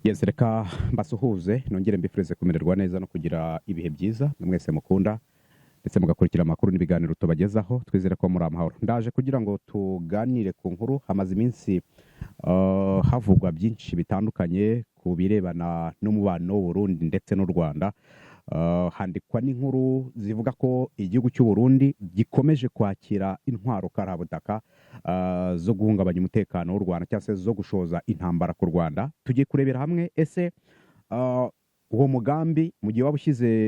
Yes, reka mbasuhuze nongere mbifurize kumererwa neza no kugira ibihe byiza mwese mukunda ndetse mugakurikira amakuru n'ibiganiro tubagezaho twizere ko muri amahoro. Ndaje kugira ngo tuganire ku nkuru hamaze iminsi havugwa byinshi bitandukanye ku birebana n'umubano w'u Burundi ndetse n'u Rwanda. Handikwa n'inkuru zivuga ko igihugu cy'u Burundi gikomeje kwakira intwaro karabutaka zo guhungabanya umutekano w'u Rwanda cyangwa se zo gushoza intambara ku Rwanda. Tugiye kurebera hamwe ese uwo mugambi mu gihe waba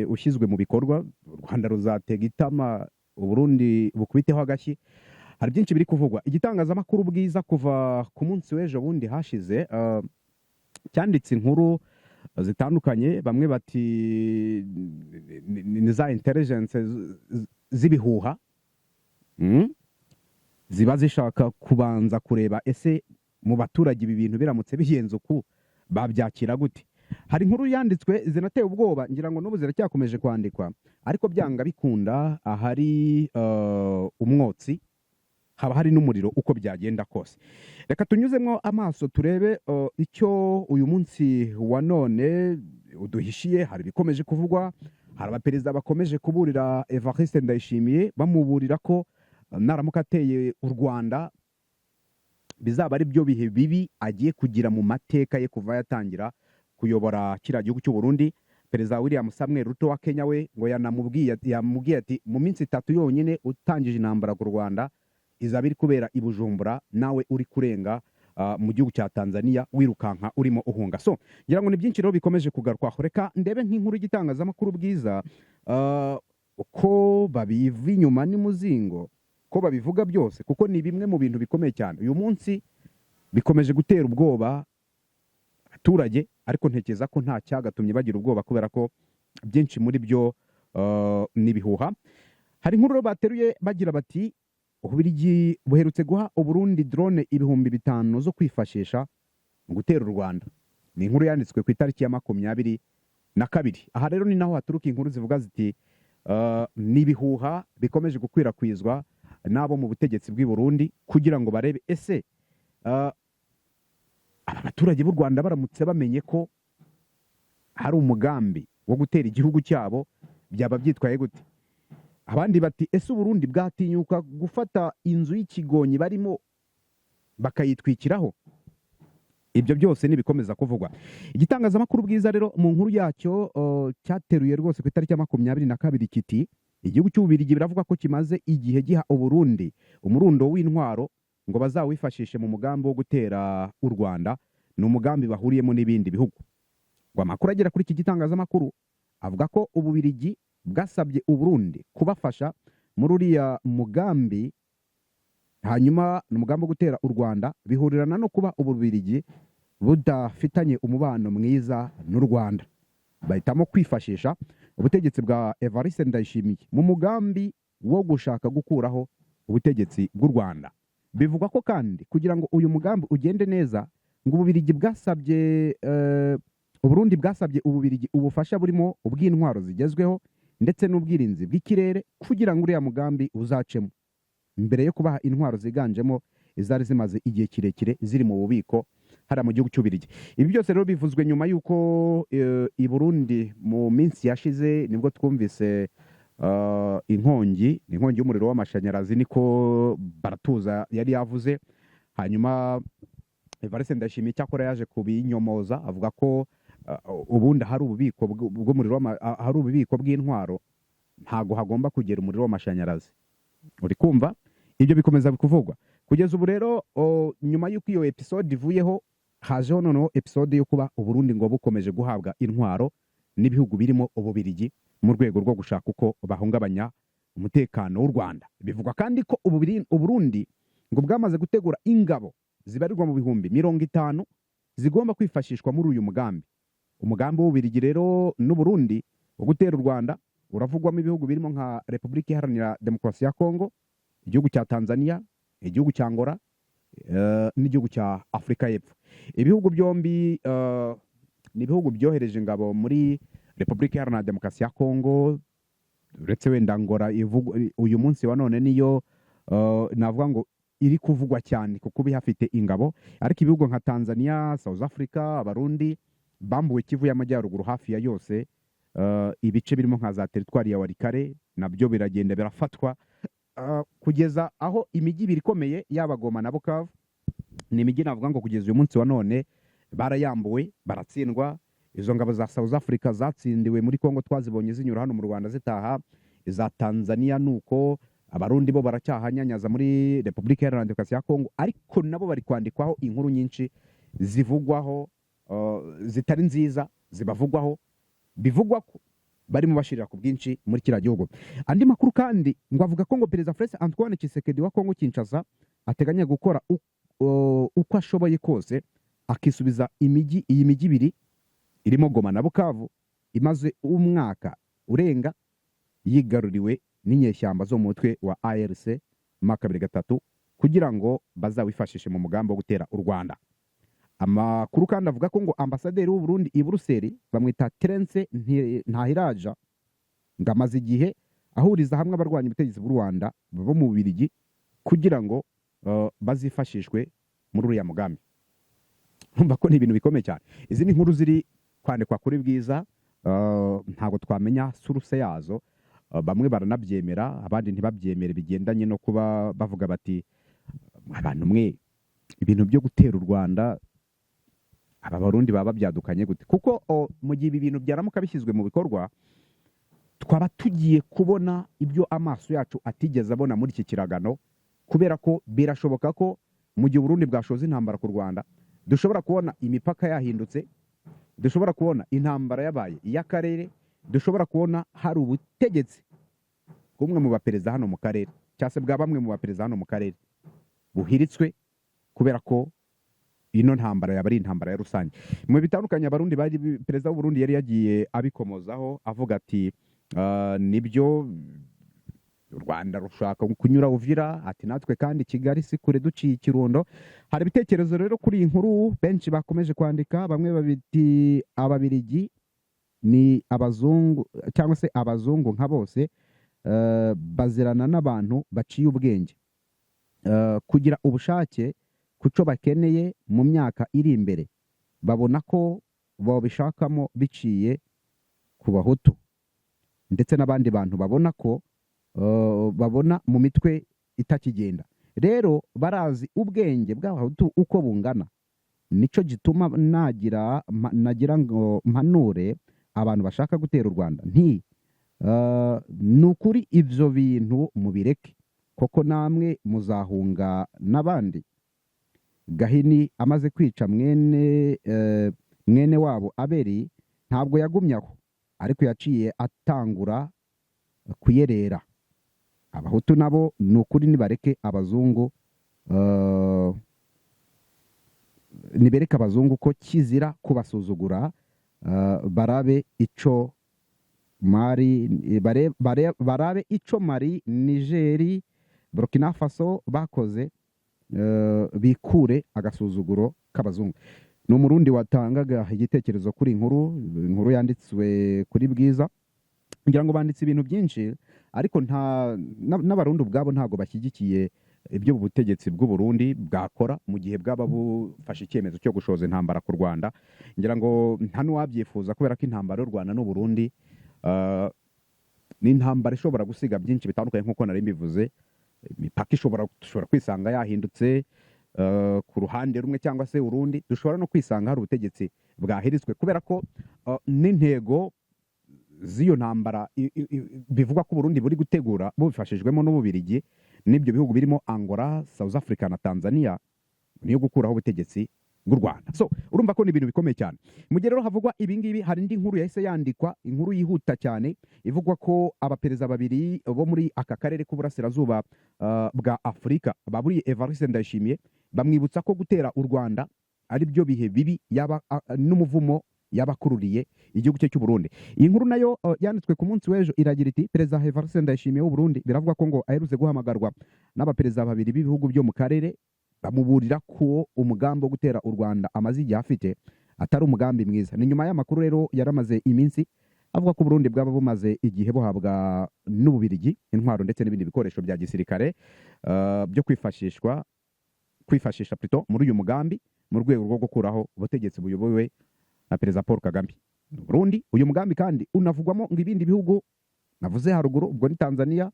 ushyizwe mu bikorwa u Rwanda ruzatega itama u Burundi bukubiteho agashyi. Hari byinshi biri kuvugwa. Igitangazamakuru bwiza kuva ku munsi w'ejo bundi hashize cyanditse inkuru zitandukanye, bamwe bati ni za intelligence z'ibihuha ziba zishaka kubanza kureba ese mu baturage ibi bintu biramutse bigenze uku babyakira gute. Hari inkuru yanditswe zinateye ubwoba, ngira ngo n'ubu ziracyakomeje kwandikwa, ariko byanga bikunda ahari umwotsi haba hari n'umuriro uko byagenda kose. Reka tunyuzemo amaso turebe icyo uyu munsi wa none uduhishiye. Hari bikomeje kuvugwa, hari abaperezida bakomeje kuburira Evariste Ndayishimiye bamuburira ko naramuka ateye u Rwanda bizaba ari byo bihe bibi agiye kugira mu mateka ye kuva yatangira kuyobora kiriya gihugu cy'u Burundi. Perezida William Samuel Ruto wa Kenya we ngo yamubwiye ati mu minsi 3 yonyine utangije intambara ku Rwanda izaba iri kubera i Bujumbura, nawe uri kurenga mu gihugu cya Tanzania wirukanka urimo uhunga. So ngira ngo ni byinshi rero bikomeje kugarukwaho. Reka ndebe nk'inkuru y'igitangazamakuru bwiza ko babiva inyuma n'imuzingo, ko babivuga byose, kuko ni bimwe mu bintu bikomeye cyane uyu munsi bikomeje gutera ubwoba abaturage, ariko ntekereza ko nta cyagatumye bagira ubwoba kubera ko byinshi muri byo ni ibihuha. Hari inkuru bateruye bagira bati Ububiligi buherutse guha u Burundi drone 5,000 zo kwifashisha mu gutera u Rwanda. Ni inkuru yanditswe ku itariki ya 22. Aha rero ni naho haturuka inkuru zivuga ziti ni ibihuha bikomeje gukwirakwizwa nabo mu butegetsi bw'i Burundi kugira ngo barebe ese abaturage b'u Rwanda baramutse bamenye ko hari umugambi wo gutera igihugu cyabo byaba byitwaye gute. Abandi bati ese Burundi bwatinyuka gufata inzu y'ikigonyi barimo bakayitwikiraho. Ibyo byose nibikomeza kuvugwa. Igitangazamakuru bwiza rero mu nkuru yacyo cyateruye rwose ku itariki ya 22 kiti igihugu cy'Ububiligi biravuga ko kimaze igihe giha u Burundi umurundo w'intwaro ngo bazawifashishe mu mugambi wo gutera u Rwanda. Ni umugambi bahuriyemo n'ibindi bihugu. Ngo amakuru agera kuri iki gitangazamakuru avuga ko Ububiligi bwasabye u Burundi kubafasha muri uriya mugambi, hanyuma n'umugambi wo gutera u Rwanda bihurirana no kuba Ububiligi budafitanye umubano mwiza n'u Rwanda. Bahitamo kwifashisha ubutegetsi bwa Evariste Ndayishimiye mu mugambi wo gushaka gukuraho ubutegetsi bw'u Rwanda. Bivugwa ko kandi kugira ngo uyu mugambi ugende neza ngo Ububiligi bwasabye Uburundi bwasabye Ububiligi ubufasha burimo ubw'intwaro zigezweho ndetse n'ubwirinzi bw'ikirere kugira ngo uriya mugambi uzacemo, mbere yo kubaha intwaro ziganjemo izari zimaze igihe kirekire ziri mu bubiko hari mu gihugu cy'Ububiligi. Ibi byose rero bivuzwe nyuma y'uko i Burundi mu minsi yashize nibwo twumvise inkongi y'umuriro w'amashanyarazi, niko Baratuza yari yavuze. Hanyuma Evariste Ndayishimiye cyakora yaje kubinyomoza avuga ko ubundi hari ububiko bw'umuriro hari ububiko bw'intwaro, ntago hagomba kugera umuriro w'amashanyarazi. Uri kumva ibyo bikomeza bikuvugwa kugeza ubu rero. Nyuma y'uko iyo episode ivuyeho hajeho noneho episode yo kuba u Burundi ngo bukomeje guhabwa intwaro n'ibihugu birimo Ububiligi mu rwego rwo gushaka uko bahungabanya umutekano w'u Rwanda. Bivugwa kandi ko u Burundi ngo bwamaze gutegura ingabo zibarirwa mu bihumbi 50 zigomba kwifashishwa muri uyu mugambi. Umugambi w'Ububiligi rero n'u Burundi wo gutera u Rwanda uravugwamo ibihugu birimo nka Repubulika Iharanira Demokarasi ya Kongo, igihugu cya Tanzania, igihugu cya Angola n'igihugu cya Afrika y'Epfo. Ibihugu byombi ni ibihugu byohereje ingabo muri Repubulika Iharanira Demokarasi ya Kongo, uretse wenda Angola uyu munsi wa none niyo navuga ngo iri kuvugwa cyane kuko bihafite ingabo, ariko ibihugu nka Tanzania, South Africa, Abarundi bambuwe Kivu y'amajyaruguru hafi ya yose. Ibice birimo nka za teritwari ya Warikare nabyo biragenda birafatwa, kugeza aho imijyi ibiri ikomeye yaba Goma na Bukavu, ni imijyi navuga ngo kugeza uyu munsi wa none barayambuwe, baratsindwa. Izo ngabo za South Africa zatsindiwe muri Kongo, twazibonye zinyura hano mu Rwanda zitaha. Iza Tanzania nuko, abarundi bo baracyahanyanyaza muri Repubulika Iharanira Demokarasi ya Kongo, ariko nabo bari kwandikwaho inkuru nyinshi zivugwaho zitari nziza, zibavugwaho, bivugwa ko barimo bashirira ku bwinshi muri kiriya gihugu. Andi makuru kandi ngo avuga ko ngo Perezida Felix Antoine Tshisekedi wa Kongo Kinshasa ateganya gukora uko ashoboye kose akisubiza iyi mijyi ibiri irimo Goma na Bukavu imaze umwaka urenga yigaruriwe n'inyeshyamba zo mu mutwe wa ARC M23 kugira ngo bazawifashishe mu mugambi wo gutera u Rwanda. Amakuru kandi avuga ko ngo ambasaderi w'u Burundi i Buruseli bamwita Terence Ntahiraja ngo amaze igihe ahuriza hamwe abarwanya ubutegetsi bw'u Rwanda bo mu Bubiligi kugira ngo bazifashishwe muri uriya mugambi. Numva ko ni ibintu bikomeye cyane. Izi ni inkuru ziri kwandikwa kuri Bwiza, ntabwo twamenya source yazo. Bamwe baranabyemera, abandi ntibabyemere, bigendanye no kuba bavuga bati abantu mwe ibintu byo gutera u Rwanda aba Barundi baba byadukanye gute, kuko mu gihe ibi bintu byaramuka bishyizwe mu bikorwa twaba tugiye kubona ibyo amaso yacu atigeze abona muri iki kiragano, kubera ko birashoboka ko mu gihe Burundi bwashoza intambara ku Rwanda dushobora kubona imipaka yahindutse, dushobora kubona intambara yabaye iy'akarere, dushobora kubona hari ubutegetsi bw'umwe mu baperezida hano mu karere cyangwa se bwa bamwe mu baperezida hano mu karere buhiritswe, kubera ko ino ntambara yaba ari intambara ya rusange. Mu bitandukanye abarundi bari, perezida w'u Burundi yari yagiye abikomozaho avuga ati nibyo u Rwanda rushaka kunyura Uvira, ati natwe kandi Kigali si kure duciye Kirundo. Hari ibitekerezo rero kuri iyi nkuru benshi bakomeje kwandika, bamwe babiti Ababiligi ni abazungu cyangwa se abazungu nka bose, bazirana n'abantu baciye ubwenge, kugira ubushake kuco bakeneye mu myaka iri imbere, babona ko babishakamo biciye ku Bahutu, ndetse n'abandi bantu babona ko babona mu mitwe itakigenda. Rero barazi ubwenge bw'Abahutu uko bungana, nico gituma nagira ngo mpanure abantu bashaka gutera u Rwanda nti nukuri ivyo bintu mubireke, koko namwe muzahunga n'abandi. Gahini amaze kwica mwene wabo Abeli ntabwo yagumyaho, ariko yaciye atangura kuyerera. Abahutu nabo nukuri nibareke abazungu, nibereka abazungu ko kizira kubasuzugura, barabe ico Mali, Nigeri, Burkina Faso bakoze, bikure agasuzuguro k'abazungu. Ni umurundi watangaga igitekerezo kuri inkuru yanditswe kuri Bwiza. Ngira ngo banditse ibintu byinshi, ariko n'abarundi ubwabo ntago bashyigikiye ibyo ubutegetsi bw'u Burundi bwakora mu gihe bwaba bufashe icyemezo cyo gushoza intambara ku Rwanda. Ngira ngo nta n'uwabyifuza, kubera ko intambara y'u Rwanda n'u Burundi ni intambara ishobora gusiga byinshi bitandukanye, nk'uko nari mbivuze. Imipaka dushobora kwisanga yahindutse ku ruhande rumwe cyangwa se urundi, dushobora no kwisanga hari ubutegetsi bwahiritswe, kubera ko n'intego z'iyo ntambara bivugwa ko Burundi buri gutegura bubifashijwemo n'Ububirigi n'ibyo bihugu birimo Angola, South Africa na Tanzania, niyo gukuraho ubutegetsi bw'u Rwanda. So urumva ko ni ibintu bikomeye cyane. Mu gihe rero havugwa ibingibi, hari indi nkuru yahise yandikwa, inkuru yihuta cyane, ivugwa ko abaperezida babiri bo muri aka karere k'uburasirazuba bwa Afurika baburiye Evariste Ndayishimiye, bamwibutsa ko gutera u Rwanda ari byo bihe bibi yaba n'umuvumo yabakururiye igihugu cye cy'u Burundi. Iyi nkuru nayo yanditswe ku munsi w'ejo, iragira iti Perezida Evariste Ndayishimiye w'u Burundi biravuga ko ngo aherutse guhamagarwa n'abaperezida babiri b'ibihugu byo mu karere, bamuburira ko umugambi wo gutera u Rwanda amaze igihe afite atari umugambi mwiza. Ni nyuma y'amakuru rero yaramaze iminsi avuga ko Burundi bwaba bumaze igihe buhabwa n'Ububirigi intwaro ndetse n'ibindi bikoresho bya gisirikare byo kwifashisha muri uyu mugambi, mu rwego rwo gukuraho ubutegetsi buyobowe na perezida Paul Kagame. Burundi uyu mugambi kandi unavugwamo ngo ibindi bihugu navuze haruguru, ubwo ni Tanzania,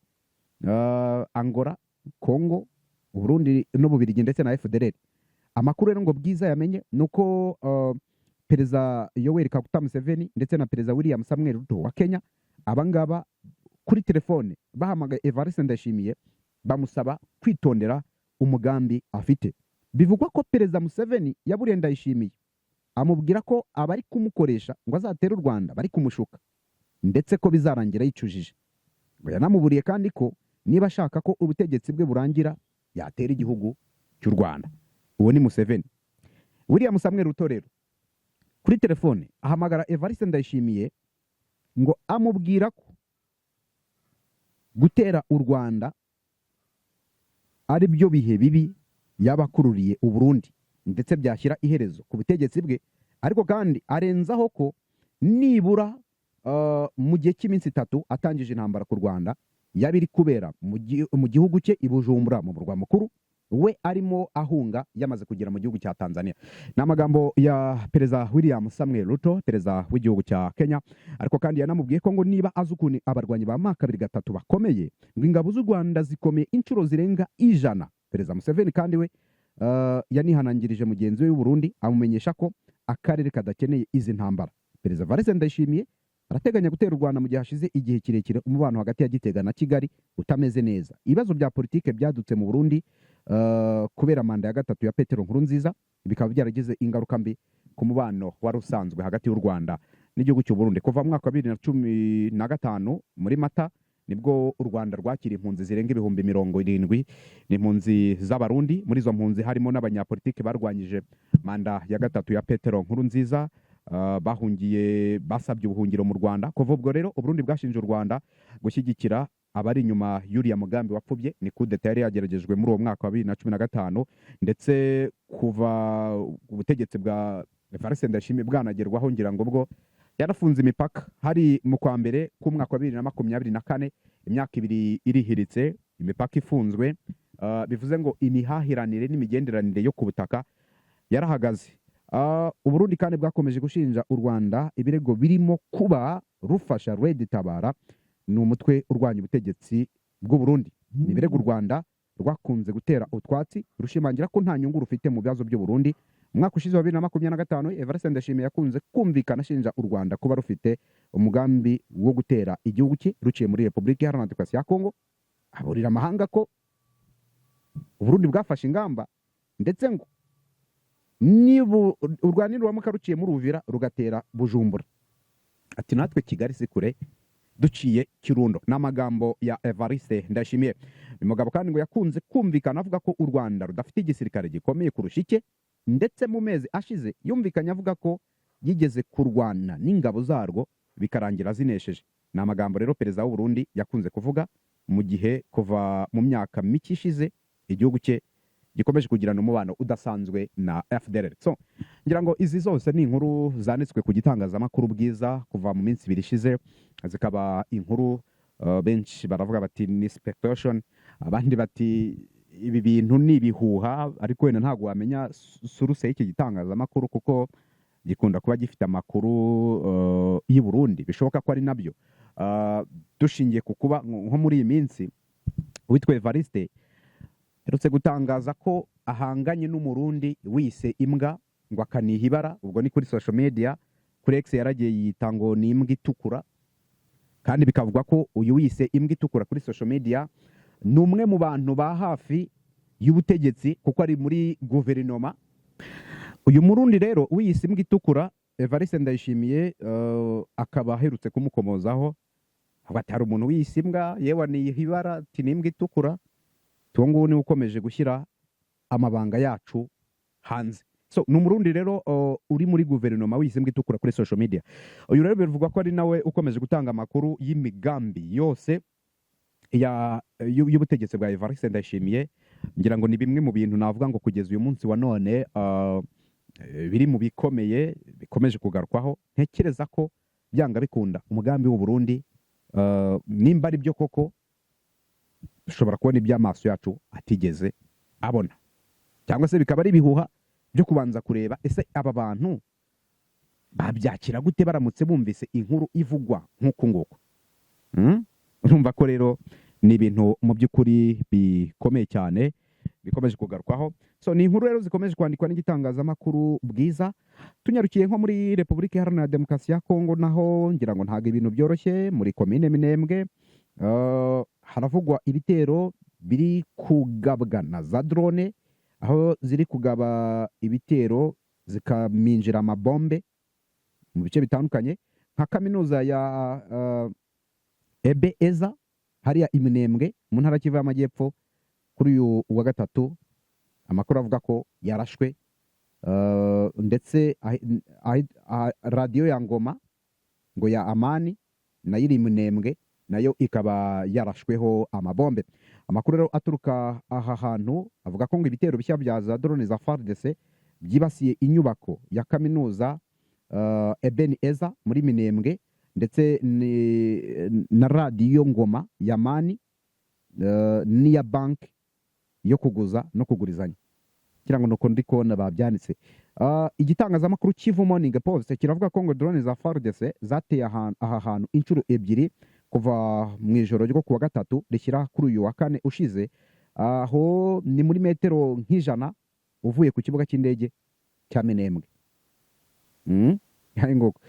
Angola, Congo, Burundi n'Ububirigi ndetse na FDLR. Amakuru rero ngo bwiza yamenye nuko perezida Yoweri Kaguta Museveni ndetse na perezida William Samuel Ruto wa Kenya abangaba kuri telefone bahamagaye Evariste Ndayishimiye bamusaba kwitondera umugambi afite. Bivugwa ko perezida Museveni yaburiye Ndayishimiye amubwira ko abari kumukoresha ngo azatera u Rwanda bari kumushuka ndetse ko bizarangira yicujije. Ngo yanamuburiye kandi ko niba ashaka ko ubutegetsi bwe burangira yatera igihugu cy'u Rwanda. Uwo ni Museveni. William Samuel Ruto rero kuri telefone ahamagara Evariste Ndayishimiye ngo amubwira ko gutera u Rwanda ari byo bihe bibi yabakururiye u Burundi ndetse byashyira iherezo ku butegetsi bwe, ariko kandi arenzaho ko nibura mu gihe cy'iminsi 3 atangije intambara ku Rwanda yabiri kubera mu gihugu cye i Bujumbura mu murwa mukuru, we arimo ahunga yamaze kugera mu gihugu cya Tanzania. N'amagambo ya perezida William Samuel Ruto, perezida w'igihugu cya Kenya, ariko kandi yanamubwiye ko ngo niba azukuni abarwanyi ba maka 2 bakomeye ngo ingabo z'u Rwanda zikomeye inshuro zirenga 100. Perezida Museveni kandi we yanihanangirije mugenzi we w'u Burundi amumenyesha ko akarere kadakeneye izi ntambara. Perezida Evariste Ndayishimiye arateganya gutera u Rwanda mu gihe hashize igihe kirekire umubano hagati ya Gitega na Kigali utameze neza. Ibibazo bya politike byadutse mu Burundi kubera manda ya 3 ya Petero Nkurunziza bikaba byaragize ingaruka mbi ku mubano wari usanzwe hagati y'u Rwanda n'igihugu cy'u Burundi. Kuva mu mwaka wa 2015 muri Mata nibwo u Rwanda rwakira impunzi zirenga 70,000 n'impunzi z'abarundi. Muri izo mpunzi harimo n'abanyapolitike barwanyije manda ya 3 ya Petero Nkurunziza, bahungiye basabye ubuhungiro mu Rwanda. Kuva ubwo rero Uburundi bwashinje u Rwanda gushyigikira abari inyuma y'uriya mugambi wapfubye. Ni kudeta yari yageragejwe muri uwo mwaka wa 2015 ndetse kuva ubutegetsi bwa Evariste Ndayishimiye bwanagerwaho ngira ngo bwo yarafunze imipaka. Hari mu kwa mbere ku mwaka wa 2024 imyaka 2 irihiritse imipaka ifunzwe, bivuze ngo imihahiranire n'imigenderanire yo ku butaka yarahagaze. Uburundi kandi bwakomeje gushinja u Rwanda ibirego birimo kuba rufasha Red Tabara, ni umutwe urwanya ubutegetsi bw'u Burundi. Ni ibirego u Rwanda rwakunze gutera utwatsi rushimangira ko nta nyungu rufite mu bibazo by'u Burundi. Umwaka ushize wa 2025 Evariste Ndayishimiye yakunze kumvikana ashinja u Rwanda kuba rufite umugambi wo gutera igihugu cye ruciye muri Repubulika Iharanira Demokarasi ya Kongo, aburira amahanga ko u Burundi bwafashe ingamba ndetse ngo niba u Rwanda rwamuka ruciye muri Uvira rugatera Bujumbura, ati natwe Kigali si kure duciye Kirundo. N'amagambo ya Evariste Ndayishimiye. Uyu mugabo kandi ngo yakunze kumvikana avuga ko u Rwanda rudafite igisirikare gikomeye kurusha icye, ndetse mu mezi ashize yumvikanye avuga ko yigeze kurwana n'ingabo zarwo bikarangira zinesheje. N'amagambo rero perezida w'u Burundi yakunze kuvuga mu gihe kuva mu myaka mike ishize igihugu cye gikomeje kugirana umubano udasanzwe na FDLR. So ngira ngo izi zose ni inkuru zanditswe ku gitangazamakuru Bwiza kuva mu minsi 2 ishize, zikaba inkuru benshi baravuga bati ni speculation, abandi bati ibi bintu ni bihuha, ariko wenda ntago wamenya suruse y'iki gitangazamakuru kuko gikunda kuba gifite amakuru y'u Burundi bishoboka ko ari nabyo. Dushingiye ku kuba nko muri iyi minsi witwa Evariste herutse gutangaza ko ahanganye n'umurundi wise imbwa ngo akanihibara, ubwo ni kuri social media. Kuri X yaragiye yita ngo ni imbwa itukura, kandi bikavuga ko uyu wise imbwa itukura kuri social media ni umwe mu bantu ba hafi y'ubutegetsi kuko ari muri guverinoma. Uyu murundi rero wise imbwa itukura Evariste Ndayishimiye akaba aherutse kumukomozaho abatari umuntu wise imbwa yewe nihibara ati ni imbwa itukura. Tungu ni ukomeje gushyira amabanga yacu hanze. So ni umurundi rero uri muri guverinoma wisimbwe itukura kuri social media. Uyu rero bivuga ko ari nawe ukomeje gutanga amakuru y'imigambi yose y'ubutegetsi bwa Evariste Ndayishimiye. Ngira ngo ni bimwe mu bintu navuga ngo kugeza uyu munsi wa none biri mu bikomeye bikomeje kugarukwaho. Ntekereza ko byanga bikunda umugambi w'u Burundi nimba ari byo koko dushobora kubona iby'amaso yacu atigeze abona, cyangwa se bikaba ari bihuha byo kubanza kureba ese aba bantu babyakira gute baramutse bumvise inkuru ivugwa nk'uku nguku? Urumva ko rero ni ibintu mu by'ukuri bikomeye cyane bikomeje kugarukwaho. So ni inkuru rero zikomeje kwandikwa n'igitangazamakuru Bwiza. Tunyarukiye nko muri Repubulika Iharanira Demokarasi ya Kongo, naho ngira ngo ntabwo ibintu byoroshye muri komine Minembwe. Haravugwa ibitero biri kugabwa na za drone, aho ziri kugaba ibitero zikaminjira amabombe mu bice bitandukanye, nka kaminuza ya EBEZA hariya Iminembwe mu ntara Kivu y'Amajyepfo. Kuri uyu wa gatatu amakuru avuga ko yarashwe, ndetse radiyo ya Ngoma ngo ya Amani nayo iri Minembwe, nayo ikaba yarashweho amabombe. Amakuru rero aturuka aha hantu avuga ko ngo ibitero bishya bya za drone za FARDC byibasiye inyubako ya kaminuza EBEZA muri Minembwe, ndetse na radiyo Ngoma ya Amani n'iya banki yo kuguza no kugurizanya. Kira ngo nuko ndi kubona babyanditse. Igitangazamakuru Kivu Morning Post kiravuga ko ngo drone za FARDC zateye aha hantu inshuro ebyiri kuva mu ijoro ryo kuwa gatatu rishyira kuri uyu wa kane ushize, aho ni muri metero nk'ijana uvuye ku kibuga cy'indege cya Minembwe. Ngoko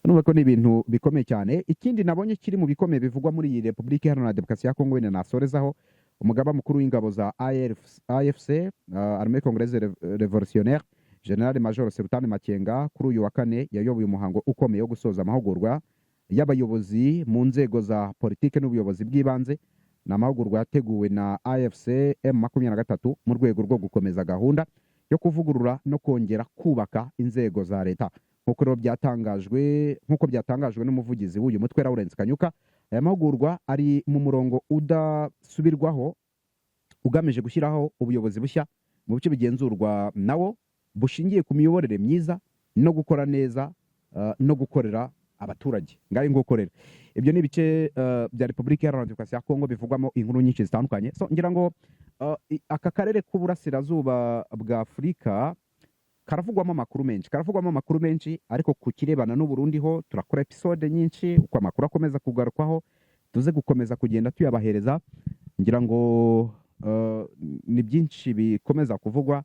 urumva ko ni ibintu bikomeye cyane. Ikindi nabonye kiri mu bikomeye bivugwa muri iyi Repubulika Iharanira Demokarasi ya Kongo, wenda nasorezaho umugaba mukuru w'ingabo za AFC, Armée Congolaise Révolutionnaire, General Major Sultan Makenga, kuri uyu wa kane yayoboye umuhango ukomeye wo gusoza amahugurwa y'abayobozi mu nzego za politike n'ubuyobozi bw'ibanze. Ni amahugurwa yateguwe na AFC M23 mu rwego rwo gukomeza gahunda yo kuvugurura no kongera kubaka inzego za leta. Nk'uko byatangajwe n'umuvugizi w'uyu mutwe Lawrence Kanyuka, aya mahugurwa ari mu murongo udasubirwaho ugamije gushyiraho ubuyobozi bushya mu bice bigenzurwa nawo, bushingiye ku miyoborere myiza no gukora neza, no gukorera abaturage. Ngaye ngukorera ibyo ni ibice bya Repubulika Iharanira Demokarasi ya Kongo bivugwamo inkuru nyinshi zitandukanye. So ngira ngo aka karere k'uburasirazuba bwa Afurika karavugwamo amakuru menshi, ariko ku kirebana n'u Burundi ho turakora episode nyinshi uko amakuru akomeza kugarukwaho, tuze gukomeza kugenda tuyabahereza. Ngira ngo ni byinshi bikomeza kuvugwa,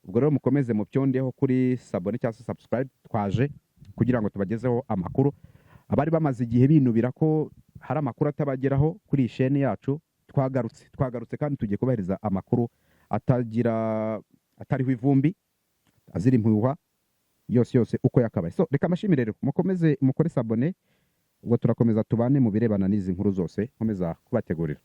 ubwo rero mukomeze mu byondeho kuri sabone cyangwa subscribe twaje kugira ngo tubagezeho amakuru. Abari bamaze igihe binubira ko hari amakuru atabageraho kuri iyi chaîne yacu, twagarutse kandi tugiye kubahereza amakuru atariho ivumbi, azira impuha yose uko yakabaye. So reka mashimire rero mukomeze mukore sabone, ubwo turakomeza tubane mu birebana n'izi nkuru zose nkomeza kubategurira.